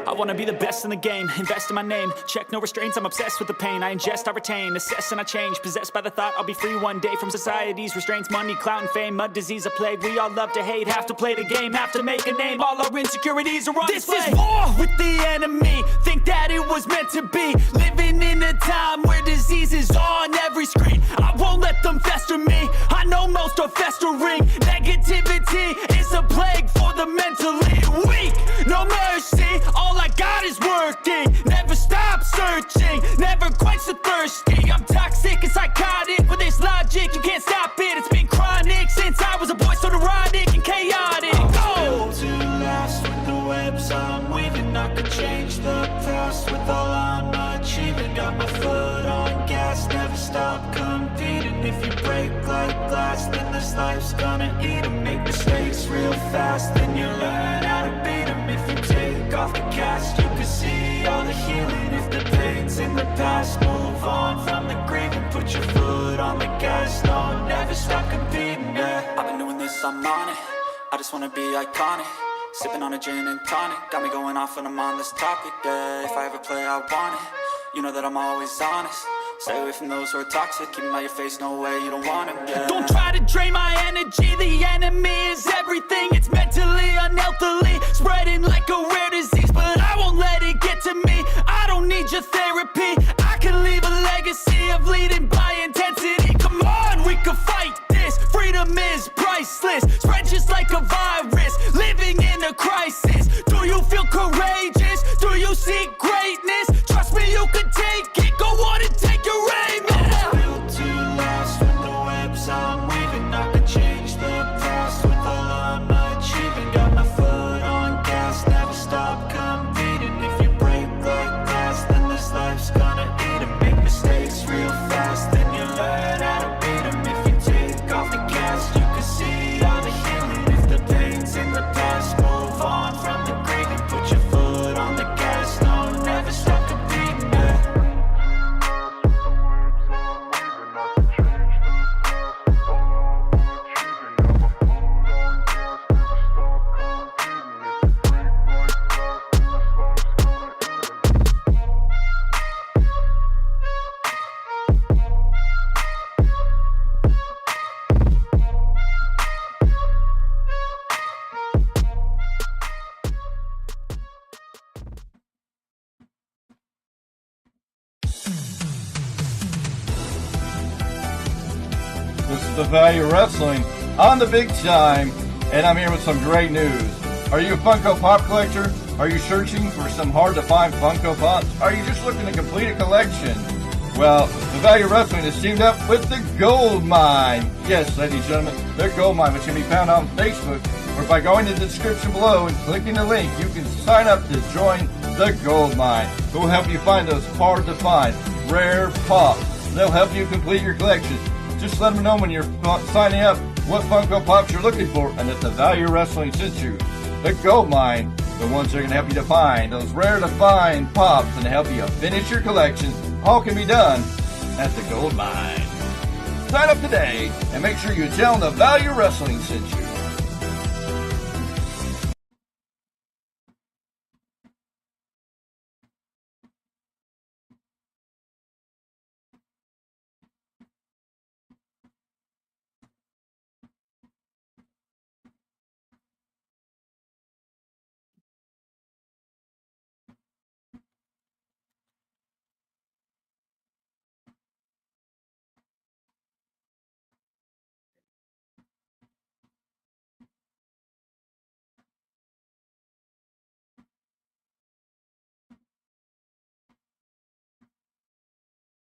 I wanna be the best in the game, invest in my name. Check no restraints, I'm obsessed with the pain. I ingest, I retain, assess and I change. Possessed by the thought I'll be free one day from society's restraints. Money, clout and fame, mud, disease, a plague. We all love to hate, have to play the game, have to make a name. All our insecurities are on display. This is war with the enemy, think that it was meant to be. Living in a time where disease is on every screen. I won't let them fester me, I know most are festering. Negativity is a plague for the mentally weak. No mercy, all I got is working. Never stop searching, never quench the thirsty. I'm toxic and psychotic, with this logic you can't stop it. It's been chronic since I was a boy, so neurotic and chaotic. I'm built to last with the webs I'm weaving. I could change the past with all I'm achieving. Got my foot on gas, never stop competing. If you break like glass, then this life's gonna eat 'em. Make mistakes real fast, then you learn how to beat 'em. If you take off the cast, you can see all the healing. If the pain's in the past, move on from the grave and put your foot on the gas. No, never stop competing, yeah. I've been doing this, I'm on it. I just wanna be iconic. Sipping on a gin and tonic, got me going off when I'm on this topic, yeah. If I ever play, I want it. You know that I'm always honest. Stay away from those who are toxic. Keep them out your face, no way, you don't want them, yeah. Don't try to drain my energy. The enemy is everything. It's mentally, unhealthily, spreading like a rare disease. But I won't let it get to me. I don't need your therapy. I can leave a legacy of leading by intensity. Come on, we can fight this. Freedom is priceless. Spread just like a virus. Living in a crisis. Do you feel courageous? Do you seek greatness? Trust me, you can take it. Go on and take your aim. I'm built to last with the webs I'm weaving. I could change the past with all I'm achieving. Got my foot on gas, never stop competing. If you break like glass, then this life's gonna eat 'em. Make mistakes real fast, then you learn how to beat 'em. If you take off the cast, you can see all the healing. If the pain's in the past, move on from the grave and put your foot on the gas. No, never stop competing, yeah. This is the Value Wrestling on the big time, and I'm here with some great news. Are you a Funko Pop collector? Are you searching for some hard-to-find Funko Pops? Are you just looking to complete a collection? Well, the Value Wrestling is teamed up with the Goldmine. Yes, ladies and gentlemen, the Goldmine, which can be found on Facebook, or by going to the description below and clicking the link, you can sign up to join the Goldmine, who will help you find those hard-to-find, rare pops. They'll help you complete your collection. Just let them know when you're signing up what Funko Pops you're looking for and that the Value Wrestling sent you. The Goldmine, the ones that are going to help you to find those rare to find pops and help you finish your collection. All can be done at the Goldmine. Sign up today and make sure you tell them the Value Wrestling sent you.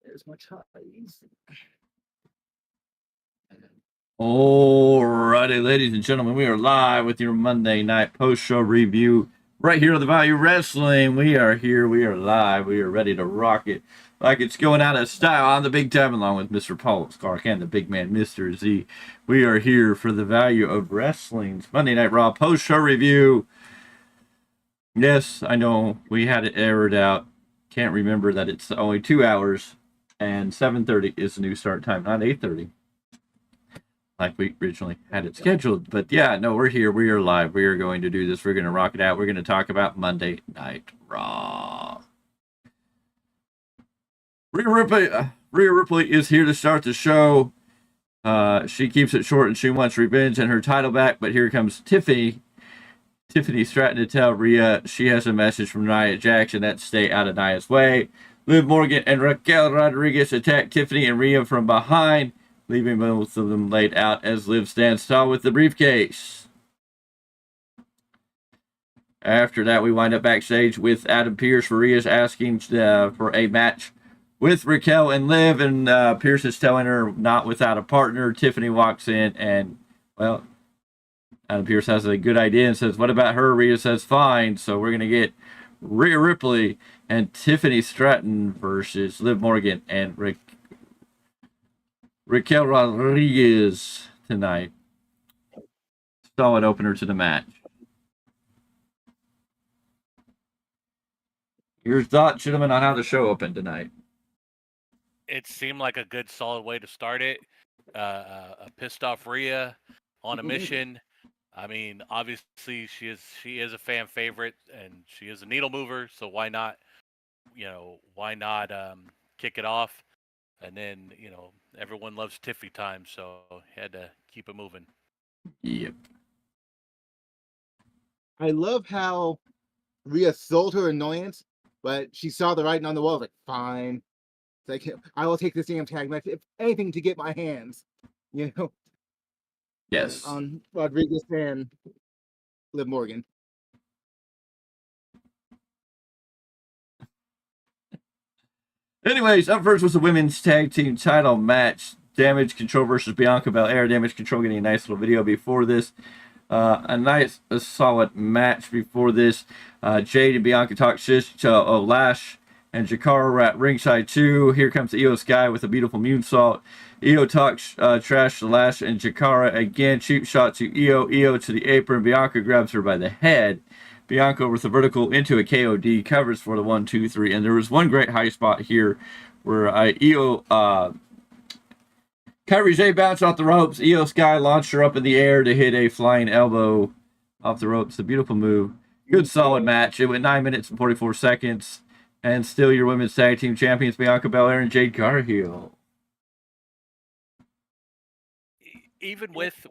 There's my ties. Alrighty, ladies and gentlemen, we are live with your Monday night post-show review right here on the Value Wrestling. We are here, we are live, we are ready to rock it like it's going out of style on the big time, along with Mr. Paulus, Clarke, and the big man, Mr. Z. We are here for the Value of Wrestling's Monday Night Raw post-show review. Yes, I know we had it aired out. Can't remember that it's only 2 hours And 7:30 is the new start time, not 8:30, like we originally had it scheduled. But yeah, no, we're here. We are live. We are going to do this. We're going to rock it out. We're going to talk about Monday Night Raw. Rhea Ripley is here to start the show. She keeps it short and she wants revenge and her title back. But here comes Tiffany. Tiffany's threatening to tell Rhea she has a message from Nia Jax and that's stay out of Nia's way. Liv Morgan and Raquel Rodriguez attack Tiffany and Rhea from behind, leaving both of them laid out as Liv stands tall with the briefcase. After that, we wind up backstage with Adam Pearce for Rhea's asking for a match with Raquel and Liv, and Pearce is telling her not without a partner. Tiffany walks in and, well, Adam Pearce has a good idea and says, what about her? Rhea says, fine. So we're going to get Rhea Ripley and Tiffany Stratton versus Liv Morgan and Raquel Rodriguez tonight. Solid opener to the match. Your thoughts, gentlemen, on how the show opened tonight? It seemed like a good, solid way to start it. A pissed off Rhea on a mission. I mean, obviously she is a fan favorite and she is a needle mover, so why not kick it off? And then, everyone loves Tiffy time, so had to keep it moving. Yep. I love how Rhea sold her annoyance, but she saw the writing on the wall. Like, fine, it's like, I will take this damn tag match, if anything, to get my hands, Yes. on Rodriguez and Liv Morgan. Anyways, up first was the women's tag team title match. Damage Control versus Bianca Belair. Damage Control getting a nice little video before this. A solid match before this. Jade and Bianca talk shit to Lash and Jakara were at ringside too. Here comes the Io Sky with a beautiful moonsault. Io talks trash to Lash and Jakara again. Cheap shot to Io. Io to the apron. Bianca grabs her by the head. Bianca with a vertical into a KOD, covers for the 1, 2, 3, and there was one great high spot here where Io Kairi J bounced off the ropes. Io Sky launched her up in the air to hit a flying elbow off the ropes. A beautiful move. Good solid match. It went 9 minutes and 44 seconds, and still your women's tag team champions Bianca Belair and Jade Cargill. Even with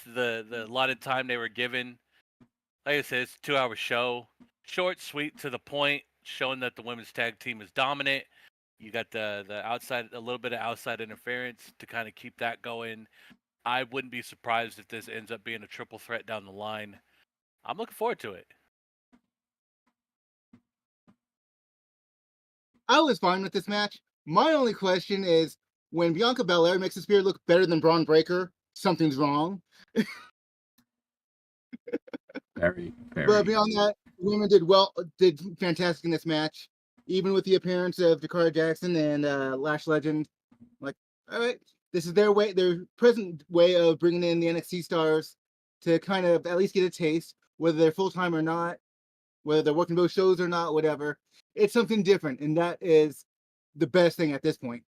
the allotted time they were given, like I said, it's a 2-hour show. Short, sweet, to the point, showing that the women's tag team is dominant. You got the outside, a little bit of outside interference to kind of keep that going. I wouldn't be surprised if this ends up being a triple threat down the line. I'm looking forward to it. I was fine with this match. My only question is, when Bianca Belair makes the spear look better than Braun Breaker, something's wrong. Very. But beyond that, women did fantastic in this match. Even with the appearance of Dakota Jackson and Lash Legend. Like, all right, this is their present way of bringing in the NXT stars to kind of at least get a taste, whether they're full-time or not, whether they're working both shows or not, whatever. It's something different, and that is the best thing at this point.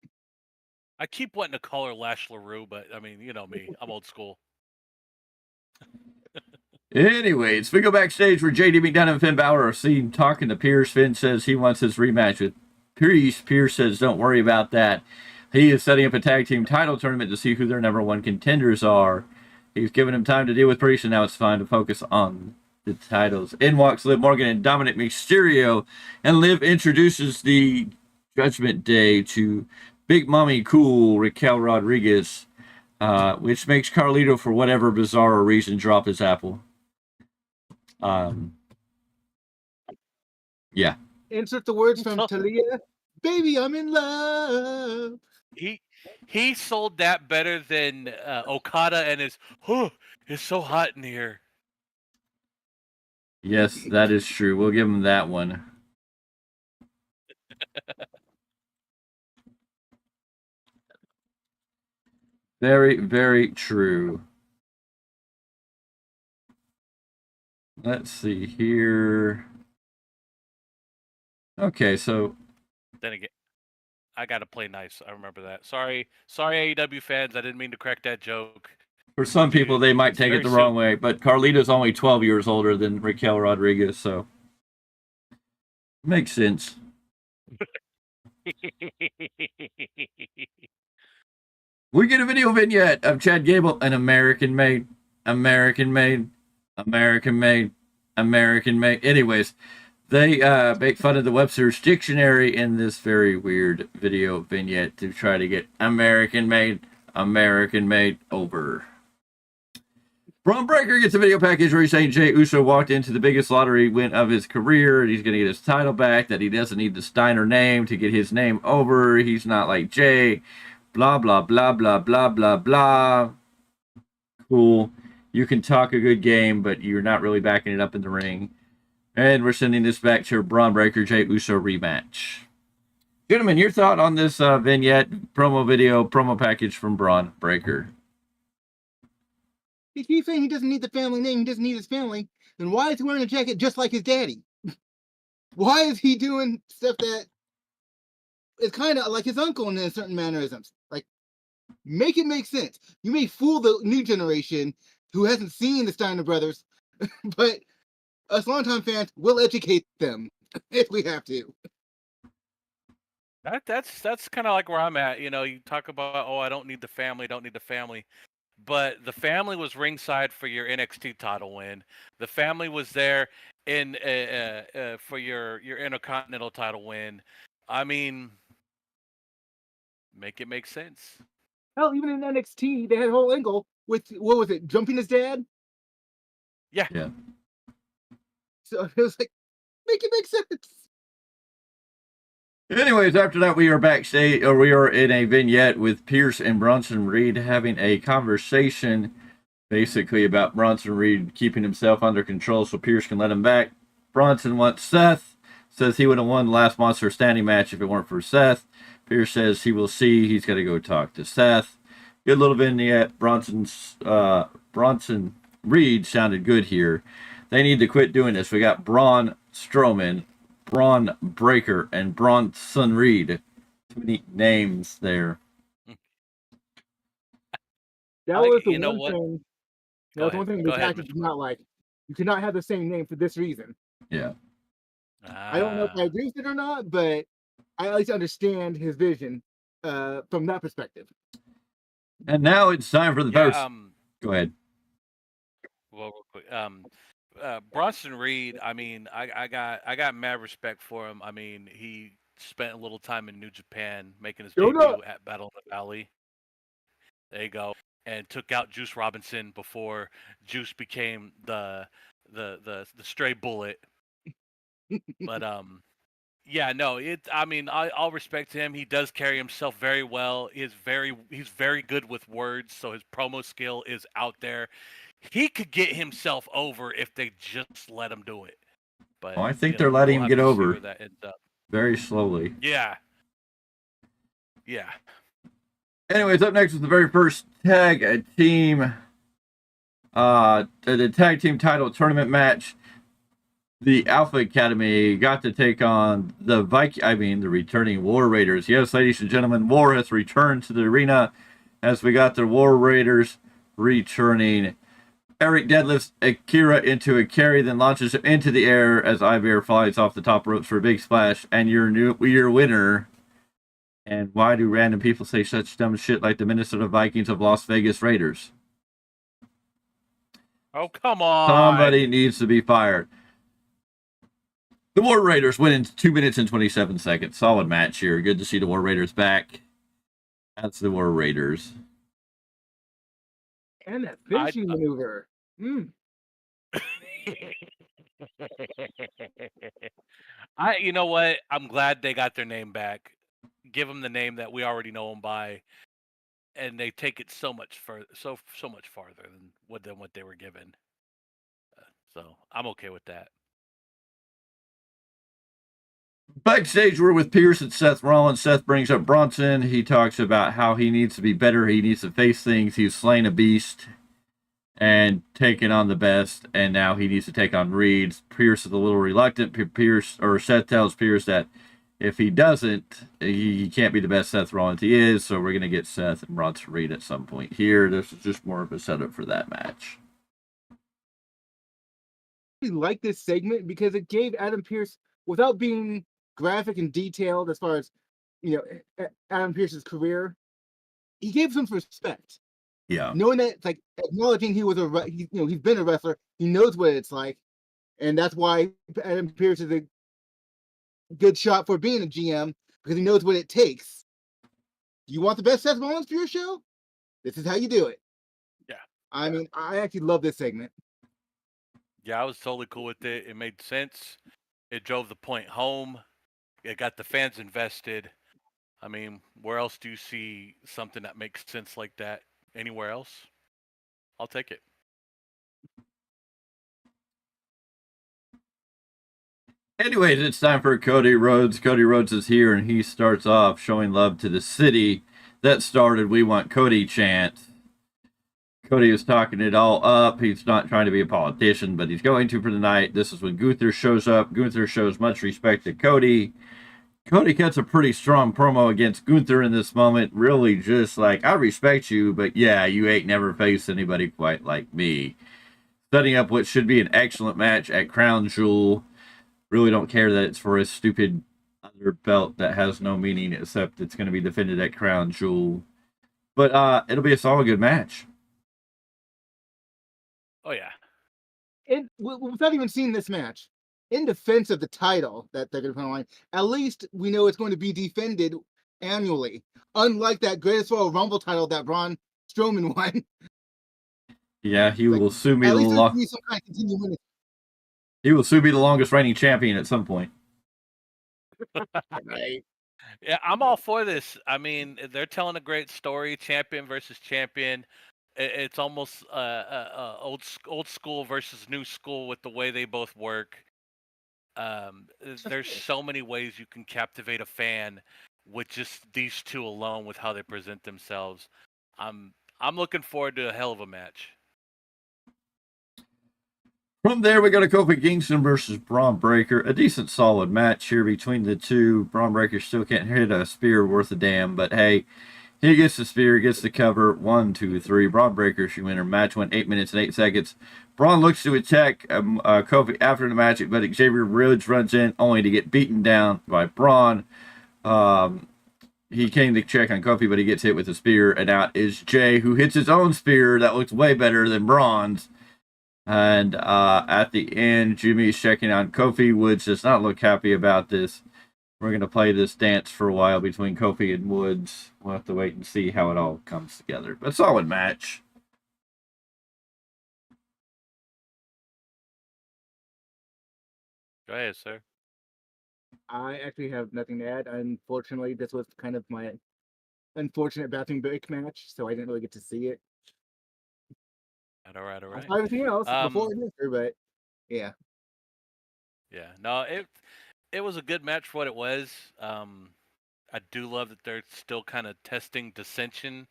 I keep wanting to call her Lash LaRue, but I mean, you know me, I'm old school. Anyways, we go backstage where JD McDonough and Finn Balor are seen talking to Pierce. Finn says he wants his rematch with Pierce. Pierce says don't worry about that. He is setting up a tag team title tournament to see who their #1 contenders are. He's given him time to deal with Priest, and now it's fine to focus on the titles. In walks Liv Morgan and Dominic Mysterio, and Liv introduces the Judgment Day to Big Mommy Cool Raquel Rodriguez, which makes Carlito, for whatever bizarre reason, drop his apple. Yeah. Insert the words from Talia. Baby, I'm in love. He sold that better than Okada and his, it's so hot in here. Yes, that is true. We'll give him that one. Very, very true. Let's see here. Okay, so Then again, I gotta play nice. I remember that. Sorry, AEW fans. I didn't mean to crack that joke. For some people, they might It's take it very the wrong way, but Carlito's only 12 years older than Raquel Rodriguez, so makes sense. We get a video vignette of Chad Gable, an American made, American made, American made, American made. Anyways, they make fun of the Webster's Dictionary in this very weird video vignette to try to get American made over. Braun Breaker gets a video package where he's saying Jey Uso walked into the biggest lottery win of his career and he's going to get his title back, that he doesn't need the Steiner name to get his name over. He's not like Jey. Blah, blah, blah, blah, blah, blah, blah. Cool. You can talk a good game, but you're not really backing it up in the ring. And we're sending this back to a Braun Breaker Jey Uso rematch. Gentlemen, your thought on this vignette, promo video, promo package from Braun Breaker? If he's saying he doesn't need the family name, he doesn't need his family, then why is he wearing a jacket just like his daddy? Why is he doing stuff that is kind of like his uncle in certain mannerisms? Like, make it make sense. You may fool the new generation who hasn't seen the Steiner brothers, but us longtime fans will educate them if we have to. That's kind of like where I'm at. You know, you talk about, I don't need the family, but the family was ringside for your NXT title win. The family was there in for your Intercontinental title win. I mean, make it make sense. Hell, even in NXT, they had a whole angle with, what was it, jumping his dad? Yeah. So it was like, make it make sense. Anyways, after that, we are backstage, or we are in a vignette with Pierce and Bronson Reed having a conversation basically about Bronson Reed keeping himself under control so Pierce can let him back. Bronson wants Seth, says he would have won the last Monster Standing match if it weren't for Seth. Pierce says he will see, he's got to go talk to Seth. Good little vignette. Bronson Reed sounded good here. They need to quit doing this. We got Braun Strowman, Braun Breaker, and Bronson Reed. Too many names there. That was the one thing. That was one thing the package did not like. You cannot have the same name for this reason. Yeah. I don't know if I agree with it or not, but I at least understand his vision from that perspective. And now it's time for the first. Go ahead. Well, real quick. Bronson Reed, I mean, I got mad respect for him. I mean, he spent a little time in New Japan making his debut at Battle of the Valley. There you go. And took out Juice Robinson before Juice became the stray bullet. But yeah, no, I mean, I'll respect him. He does carry himself very well. He's very good with words, so his promo skill is out there. He could get himself over if they just let him do it. But I think they're letting him get over very slowly. Yeah. Anyways, up next is the very first tag team, the tag team title tournament match. The Alpha Academy got to take on the returning War Raiders. Yes, ladies and gentlemen, War has returned to the arena as we got the War Raiders returning. Eric deadlifts Akira into a carry, then launches him into the air as Ivar flies off the top ropes for a big splash. And your winner. And why do random people say such dumb shit like the Minnesota Vikings of Las Vegas Raiders? Oh, come on. Somebody needs to be fired. The War Raiders win in 2 minutes and 27 seconds. Solid match here. Good to see the War Raiders back. That's the War Raiders. And that finishing maneuver. You know what? I'm glad they got their name back. Give them the name that we already know them by, and they take it so much further than what they were given. So I'm okay with that. Backstage, we're with Pierce and Seth Rollins. Seth brings up Bronson. He talks about how he needs to be better. He needs to face things. He's slain a beast and taken on the best, and now he needs to take on Reed. Pierce is a little reluctant. Seth tells Pierce that If he doesn't, he can't be the best Seth Rollins he is, so we're going to get Seth and Bronson Reed at some point here. This is just more of a setup for that match. I like this segment because it gave Adam Pearce, without being graphic and detailed as far as, Adam Pearce's career, he gave some respect. Yeah. Knowing that, it's like acknowledging he's been a wrestler, he knows what it's like, and that's why Adam Pearce is a good shot for being a GM, because he knows what it takes. You want the best Seth Rollins for your show? This is how you do it. Yeah. I mean, I actually love this segment. Yeah, I was totally cool with it. It made sense. It drove the point home. It got the fans invested. I mean, where else do you see something that makes sense like that? Anywhere else? I'll take it. Anyways, it's time for Cody Rhodes. Cody Rhodes is here, and he starts off showing love to the city that started "We Want Cody" chant. Cody is talking it all up. He's not trying to be a politician, but he's going to for the night. This is when Gunther shows up. Gunther shows much respect to Cody. Cody cuts a pretty strong promo against Gunther in this moment. Really just like, I respect you, but yeah, you ain't never faced anybody quite like me. Setting up what should be an excellent match at Crown Jewel. Really don't care that it's for a stupid other belt that has no meaning except it's going to be defended at Crown Jewel. But it'll be a solid good match. Oh, yeah. And without even seeing this match, in defense of the title that they're going to put on line, at least we know it's going to be defended annually. Unlike that Greatest Royal Rumble title that Braun Strowman won. Yeah, he will soon be he will soon be the longest reigning champion at some point. Right. Yeah, I'm all for this. I mean, they're telling a great story, champion versus champion. It's almost old school versus new school with the way they both work. There's so many ways you can captivate a fan with just these two alone with how they present themselves. I'm looking forward to a hell of a match. From there, we go to Kofi Kingston versus Braun Breaker. A decent, solid match here between the two. Braun Breaker still can't hit a spear worth a damn, but hey, he gets the spear, gets the cover. 1, 2, 3. Braun Breaker should win her match. Went 8 minutes and 8 seconds. Braun looks to attack Kofi after the match, but Xavier Woods runs in only to get beaten down by Braun. He came to check on Kofi, but he gets hit with a spear, and out is Jay, who hits his own spear that looks way better than Braun's. And at the end, Jimmy's checking on Kofi. Woods does not look happy about this. We're going to play this dance for a while between Kofi and Woods. We'll have to wait and see how it all comes together. But solid match. Go ahead, sir. I actually have nothing to add. Unfortunately, this was kind of my unfortunate bathroom break match, so I didn't really get to see it. All right. I saw everything else before I missed her, but yeah. Yeah, no, it was a good match for what it was. I do love that they're still kind of testing dissension.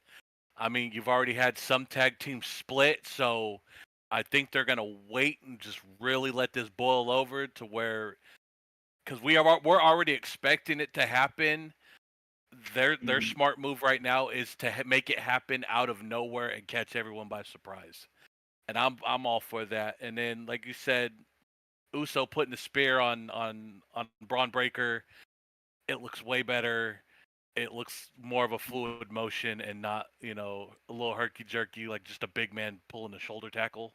I mean, you've already had some tag teams split, so I think they're gonna wait and just really let this boil over to where, because we're already expecting it to happen. Their smart move right now is to make it happen out of nowhere and catch everyone by surprise, and I'm all for that. And then, like you said, Uso putting the spear on Braun Breaker, it looks way better. It looks more of a fluid motion and not, a little herky jerky, like just a big man pulling a shoulder tackle,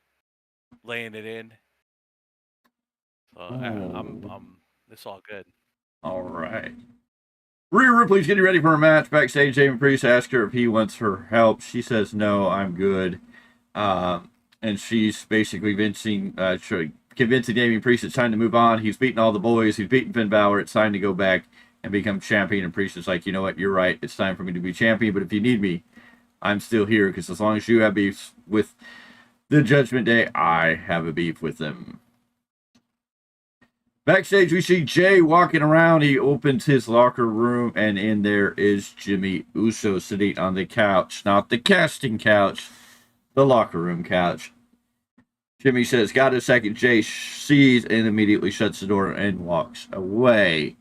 laying it in. So it's all good. All right. Rhea Ripley's getting ready for a match. Backstage, Damien Priest asks her if he wants her help. She says, no, I'm good. And she's basically convincing Damien Priest it's time to move on. He's beaten all the boys. He's beaten Finn Balor. It's time to go back and become champion. And Priest is like, you know what? You're right. It's time for me to be champion. But if you need me, I'm still here. Because as long as you have beef with the Judgment Day, I have a beef with them. Backstage, we see Jay walking around. He opens his locker room, and in there is Jimmy Uso sitting on the couch. Not the casting couch, the locker room couch. Jimmy says, got a second. Jay sees and immediately shuts the door and walks away.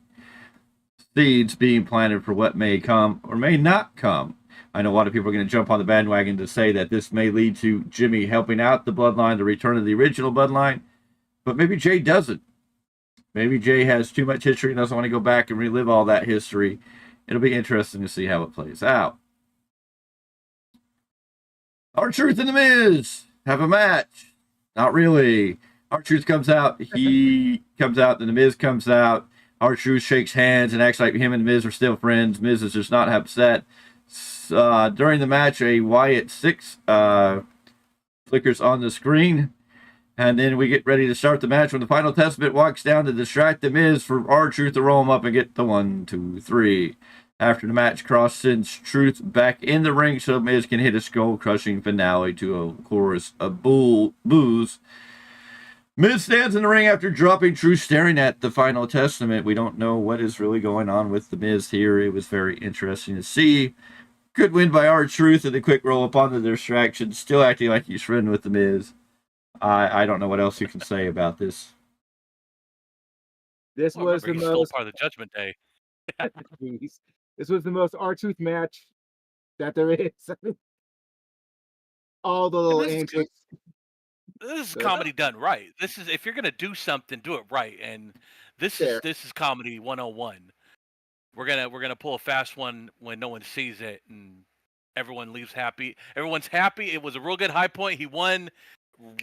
seeds being planted for what may come or may not come. I know a lot of people are going to jump on the bandwagon to say that this may lead to Jimmy helping out the bloodline, the return of the original bloodline, but maybe Jay doesn't. Maybe Jay has too much history and doesn't want to go back and relive all that history. It'll be interesting to see how it plays out. R-Truth and The Miz have a match. Not really. R-Truth comes out. He comes out. Then The Miz comes out. R-Truth shakes hands and acts like him and The Miz are still friends. Miz is just not upset. During the match, a Wyatt 6 flickers on the screen. And then we get ready to start the match when the Final Testament walks down to distract The Miz for R-Truth to roll him up and get the 1, 2, 3. After the match, Cross sends Truth back in the ring so Miz can hit a skull-crushing finale to a chorus of boos. Miz stands in the ring after dropping Truth, staring at the Final Testament. We don't know what is really going on with The Miz here. It was very interesting to see. Good win by R-Truth and the quick roll up on the distraction. Still acting like he's friendly with The Miz. I don't know what else you can say about this. This was the he's still most. part of the Judgment Day. This was the most R-Truth match that there is. All the little antics. This is comedy done right. This is, if you're gonna do something, do it right. And this is comedy 101. We're gonna pull a fast one when no one sees it and everyone leaves happy. Everyone's happy. It was a real good high point. He won.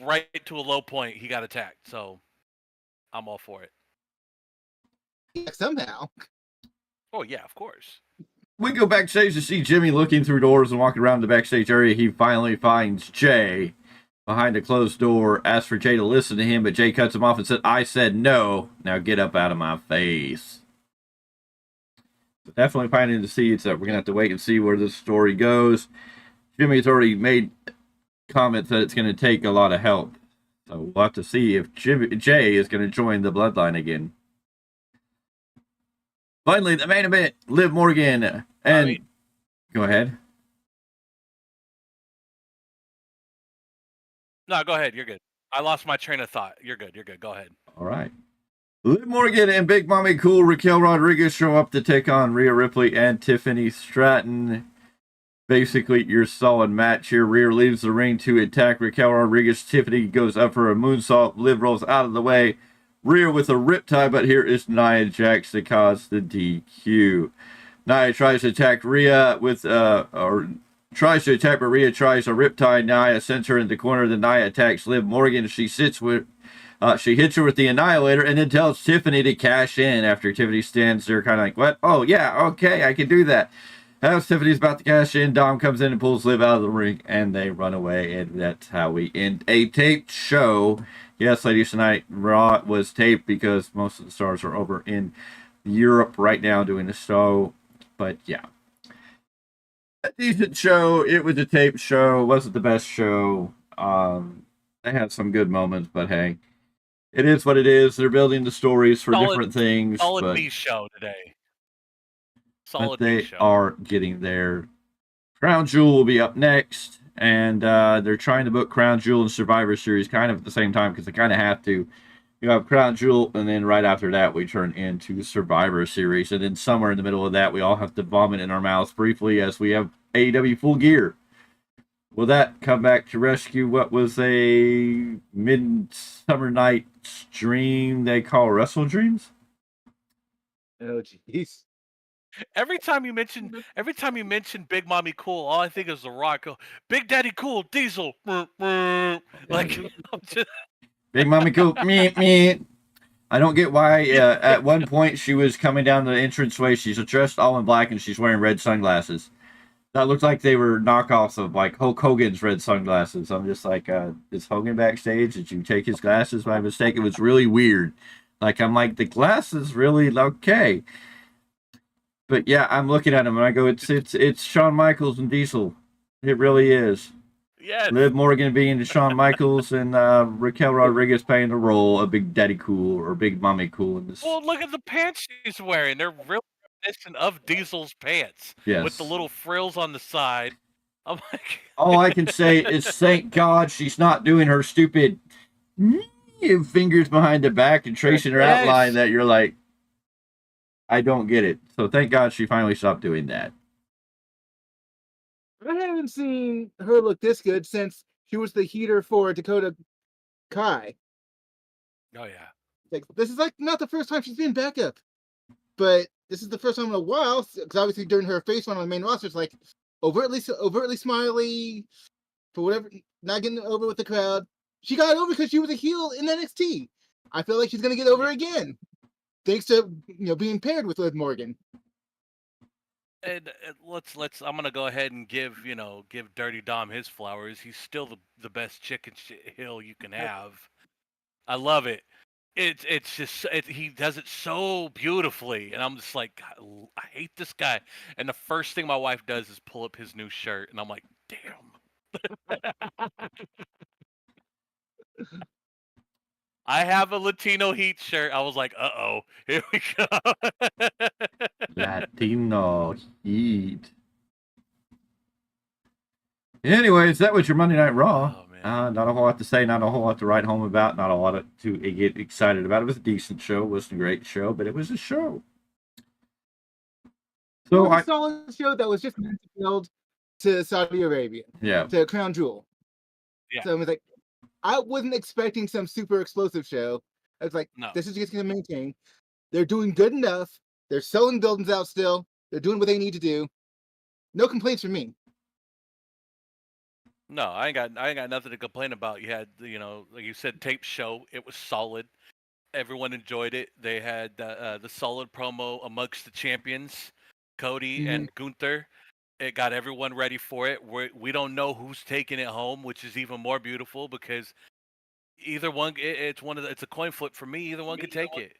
Right to a low point, he got attacked. So I'm all for it. Yeah, somehow. Oh yeah, of course. We go backstage to see Jimmy looking through doors and walking around the backstage area. He finally finds Jay behind a closed door, asks for Jay to listen to him, but Jay cuts him off and said, "I said no. Now get up out of my face." So definitely finding the seeds that we're going to have to wait and see where this story goes. Jimmy's already made comments that it's going to take a lot of help. So we'll have to see if Jay is going to join the bloodline again. Finally, the main event, Liv Morgan and... Go ahead. No, go ahead. You're good. I lost my train of thought. You're good. You're good. Go ahead. All right. Liv Morgan and Big Mommy Cool Raquel Rodriguez show up to take on Rhea Ripley and Tiffany Stratton. Basically, your solid match here. Rhea leaves the ring to attack Raquel Rodriguez. Tiffany goes up for a moonsault. Liv rolls out of the way. Rhea with a riptide, but here is Nia Jax to cause the DQ. Nia tries to attack Rhea with, tries to attack, but Rhea tries a riptide. Nia sends her in the corner. Then Nia attacks Liv Morgan. She hits her with the Annihilator and then tells Tiffany to cash in after Tiffany stands there kind of like, what? Oh, yeah, okay, I can do that. As Tiffany's about to cash in, Dom comes in and pulls Liv out of the ring, and they run away, and that's how we end a taped show. Yes, ladies, tonight Raw was taped because most of the stars are over in Europe right now doing the show, but yeah. A decent show. It was a taped show. Wasn't the best show. They had some good moments, but hey, it is what it is. They're building the stories for different things. Solid B show today. But they are getting there. Crown Jewel will be up next, and they're trying to book Crown Jewel and Survivor Series kind of at the same time because they kind of have to. You have Crown Jewel, and then right after that, we turn into Survivor Series, and then somewhere in the middle of that, we all have to vomit in our mouths briefly as we have AEW Full Gear. Will that come back to rescue what was a midsummer night's dream they call Wrestle Dreams? Oh, jeez. Every time you mention Big Mommy Cool, all I think is The Rock. Big Daddy Cool, Diesel. Like, Big Mommy Cool. Me. I don't get why at one point she was coming down the entranceway. She's dressed all in black and she's wearing red sunglasses. That looked like they were knockoffs of like Hulk Hogan's red sunglasses. I'm just like, is Hogan backstage? Did you take his glasses by mistake? It was really weird. Like, I'm like, the glasses really okay. But yeah, I'm looking at him and I go, it's Shawn Michaels and Diesel. It really is. Yeah. Liv Morgan being Shawn Michaels and Raquel Rodriguez playing the role of Big Daddy Cool or Big Mommy Cool in this. Well, look at the pants she's wearing. They're really reminiscent of Diesel's pants. Yes. With the little frills on the side. I'm like, all I can say is thank God she's not doing her stupid fingers behind the back and tracing her outline that you're like, I don't get it. So thank God she finally stopped doing that. I haven't seen her look this good since she was the heater for Dakota Kai. Oh yeah. Like, this is like not the first time she's been backup, but this is the first time in a while. Because obviously during her face run on the main roster, it's like overtly smiley for whatever, not getting over with the crowd. She got over because she was a heel in NXT. I feel like she's gonna get over again, thanks to being paired with Liv Morgan. And let's. I'm gonna go ahead and give Dirty Dom his flowers. He's still the best chicken shit heel you can have. I love it. It's just he does it so beautifully, and I'm just like, I hate this guy. And the first thing my wife does is pull up his new shirt, and I'm like, damn. I have a Latino Heat shirt. I was like, uh-oh, here we go. Latino Heat. Anyways, that was your Monday Night Raw. Oh, man. Not a whole lot to say, not a whole lot to write home about, not a lot to get excited about. It was a decent show. It wasn't a great show, but it was a show. So I saw a show that was just meant to build to Saudi Arabia. Yeah. To Crown Jewel. Yeah. So I was like, I wasn't expecting some super explosive show. I was like, No. This is just going to maintain. They're doing good enough. They're selling buildings out still. They're doing what they need to do. No complaints from me. No, I ain't got nothing to complain about. You had, like you said, tape show. It was solid. Everyone enjoyed it. They had the solid promo amongst the champions, Cody and Gunther. It got everyone ready for it. We don't know who's taking it home, which is even more beautiful because either one. It's a coin flip for me. Either one could take it.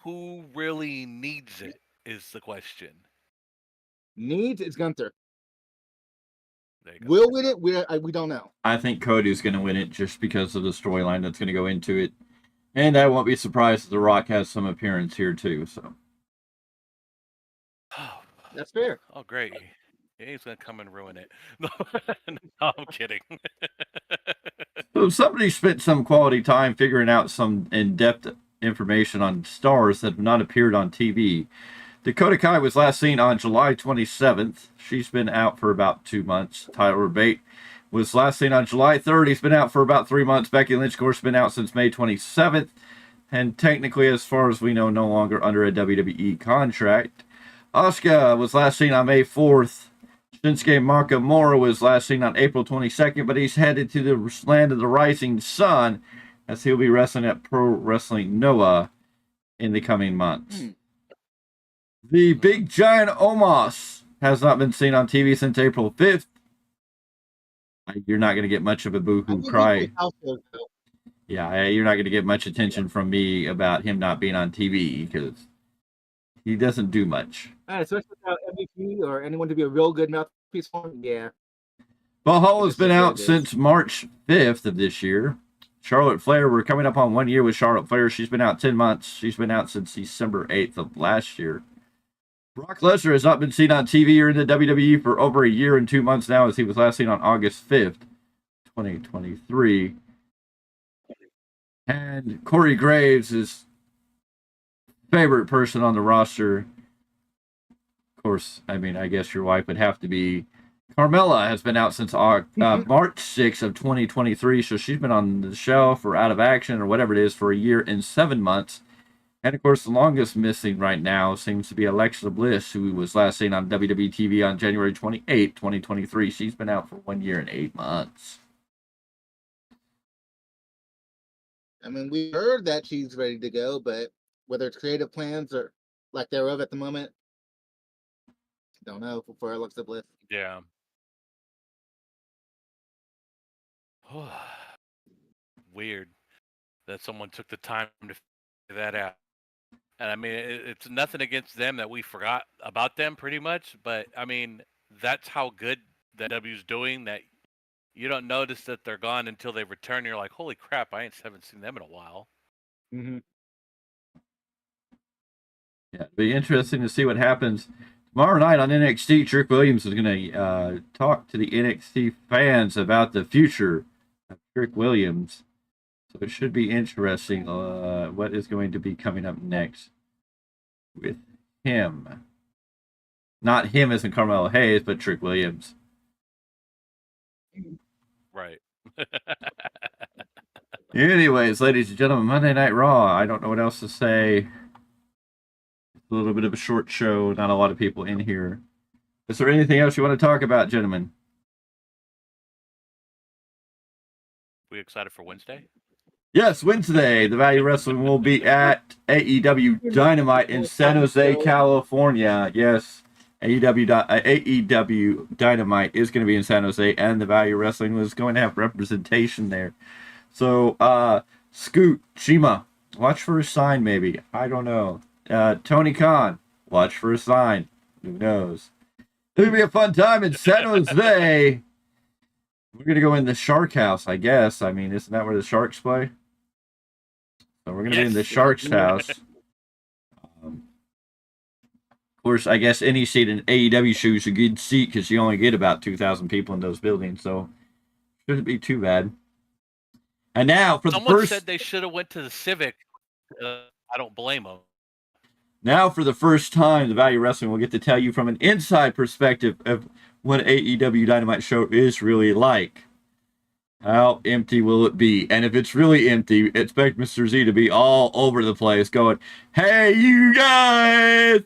Who really needs it is the question. Needs is Gunther. Will win it? We don't know. I think Cody's going to win it just because of the storyline that's going to go into it. And I won't be surprised if The Rock has some appearance here too. So that's fair. Oh, great. He's going to come and ruin it. No, I'm kidding. So somebody spent some quality time figuring out some in-depth information on stars that have not appeared on TV. Dakota Kai was last seen on July 27th. She's been out for about 2 months. Tyler Bate was last seen on July 3rd. He's been out for about 3 months. Becky Lynch, of course, been out since May 27th. And technically, as far as we know, no longer under a WWE contract. Asuka was last seen on May 4th. Shinsuke Nakamura was last seen on April 22nd, but he's headed to the land of the rising sun as he'll be wrestling at Pro Wrestling Noah in the coming months. The big giant Omos has not been seen on TV since April 5th. You're not going to get much of a boo-hoo cry. Yeah, you're not going to get much attention from me about him not being on TV because he doesn't do much. Especially without MVP or anyone to be a real good mouthpiece for him. Yeah. Valhalla has been out since March 5th of this year. Charlotte Flair, we're coming up on 1 year with Charlotte Flair. She's been out 10 months. She's been out since December 8th of last year. Brock Lesnar has not been seen on TV or in the WWE for over a year and 2 months now, as he was last seen on August 5th, 2023. And Corey Graves is favorite person on the roster. Of course, I mean, I guess your wife would have to be. Carmella has been out since March 6th of 2023, so she's been on the shelf or out of action or whatever it is for a year and 7 months. And of course, the longest missing right now seems to be Alexa Bliss, who was last seen on WWE TV on January 28, 2023. She's been out for 1 year and 8 months. I mean, we heard that she's ready to go, but whether it's creative plans or lack thereof at the moment, don't know for Alexa Bliss. Yeah. Weird that someone took the time to figure that out. And I mean, it's nothing against them that we forgot about them pretty much, but I mean, that's how good that W's doing that you don't notice that they're gone until they return. You're like, holy crap, I haven't seen them in a while. Mm-hmm. Yeah, it'll be interesting to see what happens tomorrow night on NXT. Trick Williams is going to talk to the NXT fans about the future of Trick Williams. So it should be interesting what is going to be coming up next with him. Not him as in Carmelo Hayes, but Trick Williams. Right. Anyways, ladies and gentlemen, Monday Night Raw. I don't know what else to say. It's a little bit of a short show. Not a lot of people in here. Is there anything else you want to talk about, gentlemen? We excited for Wednesday? Yes, Wednesday, the Value Wrestling will be at AEW Dynamite in San Jose, California. Yes, AEW Dynamite is going to be in San Jose, and the Value Wrestling was going to have representation there. So, Scoot, Shima, watch for a sign, maybe. I don't know. Tony Khan, watch for a sign. Who knows? It'll be a fun time in San Jose. We're going to go in the Shark House, I guess. I mean, isn't that where the Sharks play? So we're going to be in the Sharks house. Of course, I guess any seat in AEW shoes is a good seat because you only get about 2,000 people in those buildings. So shouldn't be too bad. And now for Someone the first... said they should have went to the Civic. I don't blame them. Now for the first time, the Value Wrestling will get to tell you from an inside perspective of what AEW Dynamite show is really like. How empty will it be? And if it's really empty, expect Mr. Z to be all over the place going, "Hey, you guys!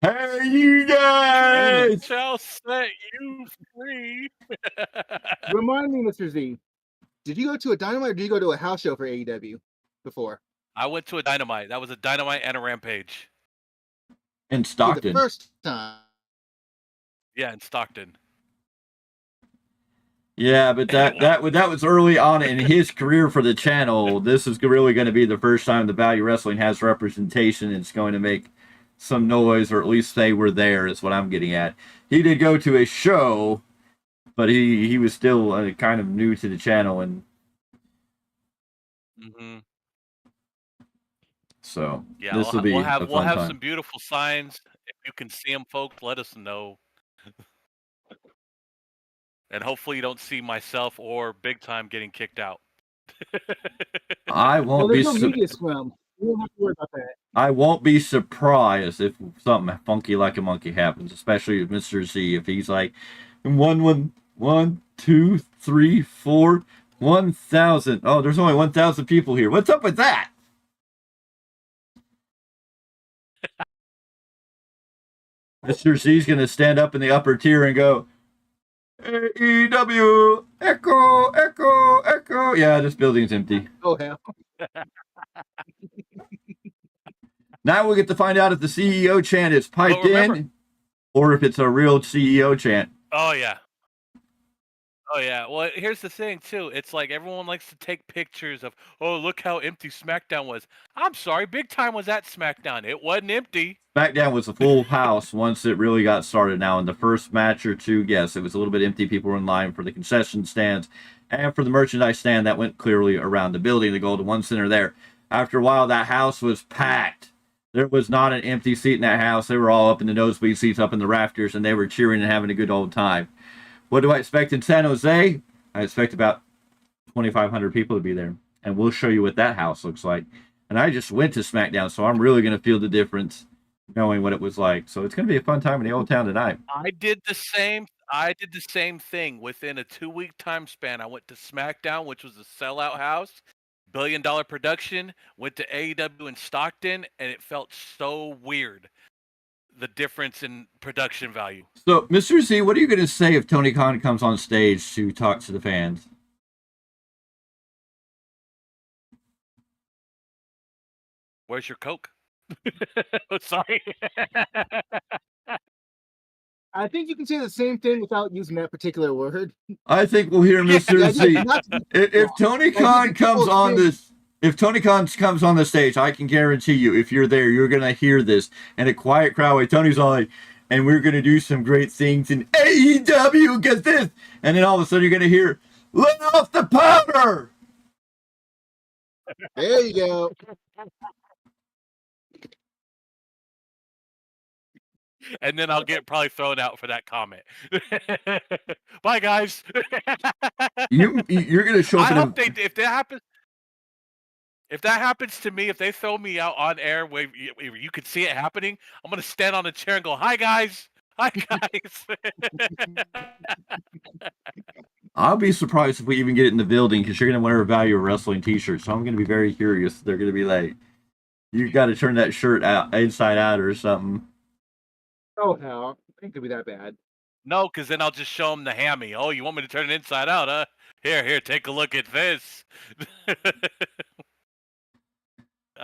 Hey, you guys!" Shall set you free. Remind me, Mr. Z, did you go to a Dynamite or did you go to a house show for AEW before? I went to a Dynamite. That was a Dynamite and a Rampage. In Stockton. The first time. Yeah, in Stockton. Yeah, but that was early on in his career for the channel. This is really going to be the first time the Value Wrestling has representation. It's going to make some noise, or at least they were there, is what I'm getting at. He did go to a show, but he was still kind of new to the channel, and so yeah, this will be we'll have a fun time. Some beautiful signs. If you can see them, folks, let us know. And hopefully you don't see myself or Big Time getting kicked out. I won't be. There's no media scrum. You don't have to worry about that. I won't be surprised if something funky like a monkey happens, especially with Mr. Z. If he's like 1, 2, 3, 4, 1,000. Oh, there's only 1,000 people here. What's up with that? Mr. Z's gonna stand up in the upper tier and go, AEW, echo, echo, echo. Yeah, this building's empty. Oh, hell. Now we'll get to find out if the CEO chant is piped in or if it's a real CEO chant. Oh, yeah. Oh, yeah. Well, here's the thing, too. It's like everyone likes to take pictures of, oh, look how empty SmackDown was. I'm sorry, Big Time was at SmackDown. It wasn't empty. SmackDown was a full house once it really got started. Now, in the first match or two, yes, it was a little bit empty. People were in line for the concession stands and for the merchandise stand that went clearly around the building, the Golden One Center there. After a while, that house was packed. There was not an empty seat in that house. They were all up in the nosebleed seats, up in the rafters, and they were cheering and having a good old time. What do I expect in San Jose? I expect about 2,500 people to be there, and we'll show you what that house looks like. And I just went to SmackDown, so I'm really going to feel the difference knowing what it was like. So it's going to be a fun time in the old town tonight. I did the same thing within a 2-week time span. I went to SmackDown, which was a sellout house, $1 billion production, went to AEW in Stockton, and it felt so weird. The difference in production value. So, Mr. Z, what are you going to say if Tony Khan comes on stage to talk to the fans? Where's your Coke? Sorry. I think you can say the same thing without using that particular word. I think we'll hear Mr. Z. If Tony Khan comes on this... If Tony Khan comes on the stage, I can guarantee you, if you're there, you're going to hear this. And a quiet crowd, like Tony's all like, and we're going to do some great things in AEW, get this. And then all of a sudden you're going to hear, let off the powder. There you go. And then I'll get probably thrown out for that comment. Bye, guys. You're going to show up I hope if that happens. If that happens to me, if they throw me out on air where you could see it happening, I'm gonna stand on a chair and go, "Hi guys, hi guys." I'll be surprised if we even get it in the building because you're going to wear a Value of Wrestling t-shirt. So I'm going to be very curious. They're going to be like, you got to turn that shirt out inside out or something. Oh hell, it could be that bad. No, because then I'll just show them the hammy. Oh, you want me to turn it inside out, huh? Here, take a look at this.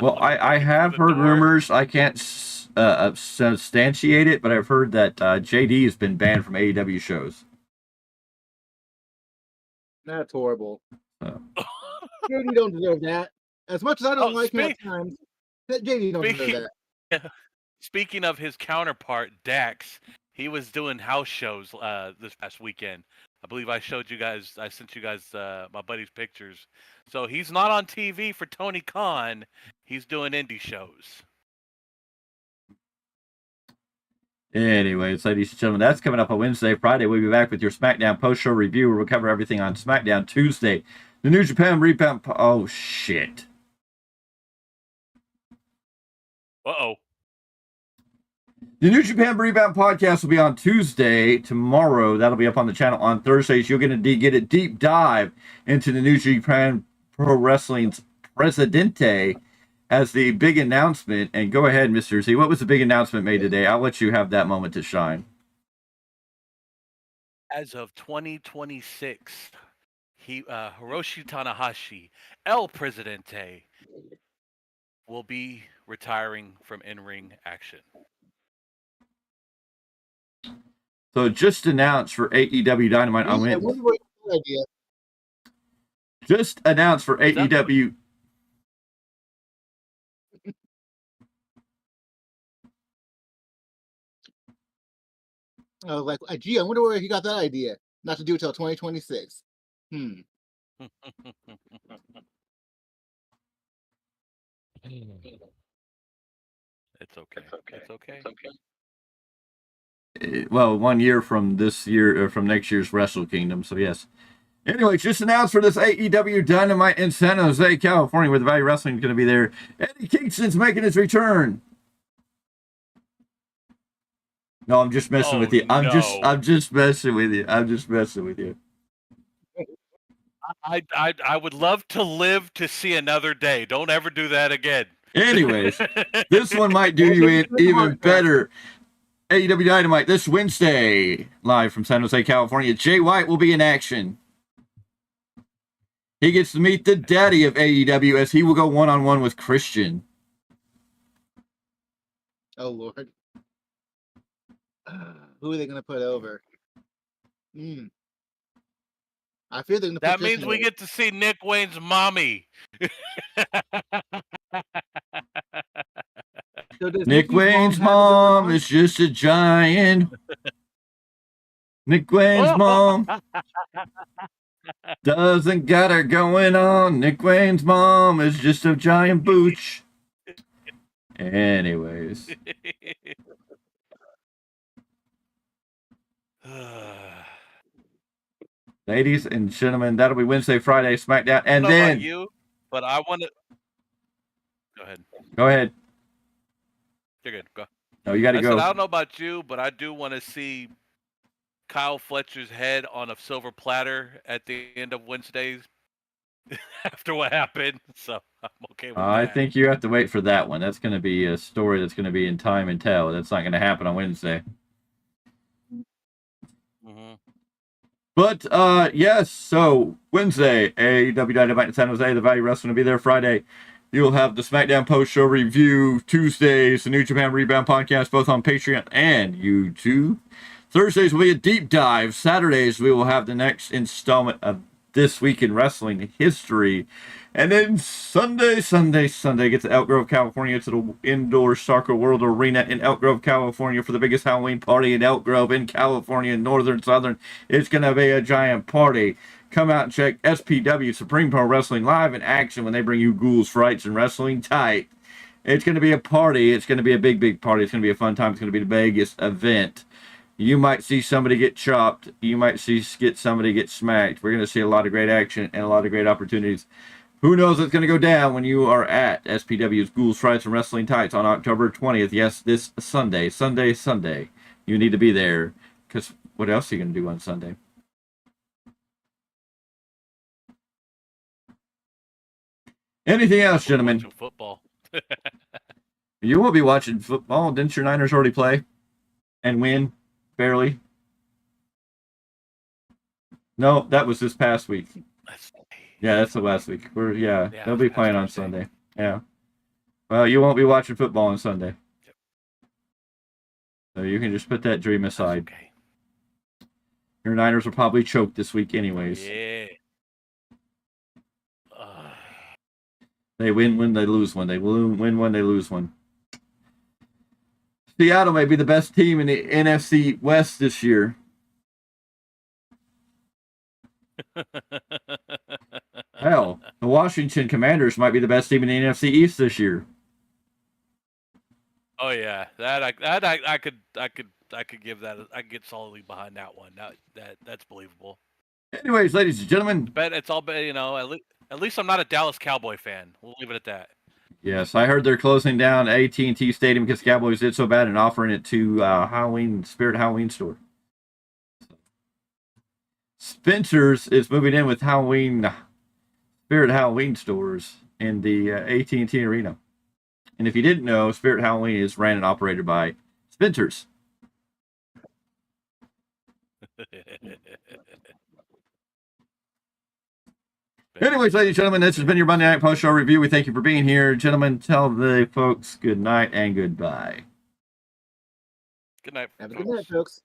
Well, I have heard rumors. I can't substantiate it, but I've heard that JD has been banned from AEW shows. That's horrible. JD don't deserve that. As much as I don't like him at times, JD don't deserve that. Speaking of his counterpart, Dax, he was doing house shows this past weekend. I believe I sent you guys my buddy's pictures. So he's not on TV for Tony Khan. He's doing indie shows. Anyways, ladies and gentlemen, that's coming up on Wednesday. Friday, we'll be back with your SmackDown post-show review. We'll cover everything on SmackDown. Tuesday, the New Japan Rebound... Oh, shit. Uh-oh. The New Japan Rebound podcast will be on Tuesday. Tomorrow, that'll be up on the channel. On Thursdays, you're going to get a deep dive into the New Japan Pro Wrestling's Presidente as the big announcement. And go ahead, Mr. Z. What was the big announcement made today? I'll let you have that moment to shine. As of 2026, Hiroshi Tanahashi, El Presidente, will be retiring from in-ring action. So just announced for AEW Dynamite on Wednesday. Just announced for AEW. I was like, gee, I wonder where he got that idea. Not to do it till 2026. It's okay. It's okay. Well, 1 year from this year, from next year's Wrestle Kingdom. So yes. Anyway, just announced for this AEW Dynamite in San Jose, California, where the Value Wrestling is going to be there. Eddie Kingston's making his return. No, I'm just messing with you. I'm just messing with you. I'm just messing with you. I would love to live to see another day. Don't ever do that again. Anyways, this one might do you in even better. AEW Dynamite this Wednesday, live from San Jose, California. Jay White will be in action. He gets to meet the daddy of AEW as he will go one-on-one with Christian. Oh, Lord. Who are they going to put over? I feel they're going to put that means we get to see Nick Wayne's mommy. So Nick Wayne's mom is just a giant. Nick Wayne's mom doesn't got her going on. Nick Wayne's mom is just a giant booch. Anyways. Ladies and gentlemen, that'll be Wednesday, Friday, SmackDown, and then about you, but I want to go ahead. Go ahead. You're good. Go. No, you got to go. I don't know about you, but I do want to see Kyle Fletcher's head on a silver platter at the end of Wednesdays after what happened. So I'm okay with that. I think you have to wait for that one. That's going to be a story that's going to be in Time and Tell. That's not going to happen on Wednesday. But, yes, so Wednesday, AEW Dynamite in San Jose, the Value Wrestling will be there. Friday, you'll have the SmackDown post-show review. Tuesdays, the New Japan Rebound podcast, both on Patreon and YouTube. Thursdays will be a deep dive. Saturdays, we will have the next installment of This Week in Wrestling History. And then Sunday, get to Elk Grove, California, to the Indoor Soccer World Arena in Elk Grove, California, for the biggest Halloween party in Elk Grove, in California, northern, southern. It's going to be a giant party. Come out and check SPW, Supreme Pro Wrestling, live in action when they bring you ghouls, frights, and wrestling tight. It's going to be a party. It's going to be a big, big party. It's going to be a fun time. It's going to be the biggest event. You might see somebody get chopped. You might see somebody get smacked. We're going to see a lot of great action and a lot of great opportunities Who knows what's going to go down when you are at SPW's Ghouls, Frights, and Wrestling Tights on October 20th. Yes, this Sunday. You need to be there, because what else are you going to do on Sunday? Anything else, gentlemen? Watching football. You will be watching football. Didn't your Niners already play and win? Barely. No, that was this past week. Yeah, that's the last week. They'll be playing on Sunday. Yeah. Well, you won't be watching football on Sunday. Yep. So you can just put that dream aside. Okay. Your Niners will probably choke this week anyways. Yeah. They win when they lose one. They win when they lose one. Seattle may be the best team in the NFC West this year. Hell, the Washington Commanders might be the best team in the NFC East this year. Oh yeah, I could give that. I could get solidly behind that one. That's believable. Anyways, ladies and gentlemen, But it's all, at least I'm not a Dallas Cowboy fan. We'll leave it at that. yes, I heard they're closing down AT&T Stadium because Cowboys did so bad and offering it to Spirit Halloween store. Spencer's is moving in with Spirit Halloween stores in the AT&T Arena. And if you didn't know, Spirit Halloween is ran and operated by Spencer's. Anyways, ladies and gentlemen, this has been your Monday Night Post Show review. We thank you for being here. Gentlemen, tell the folks good night and goodbye. Good night. Have a good night, folks.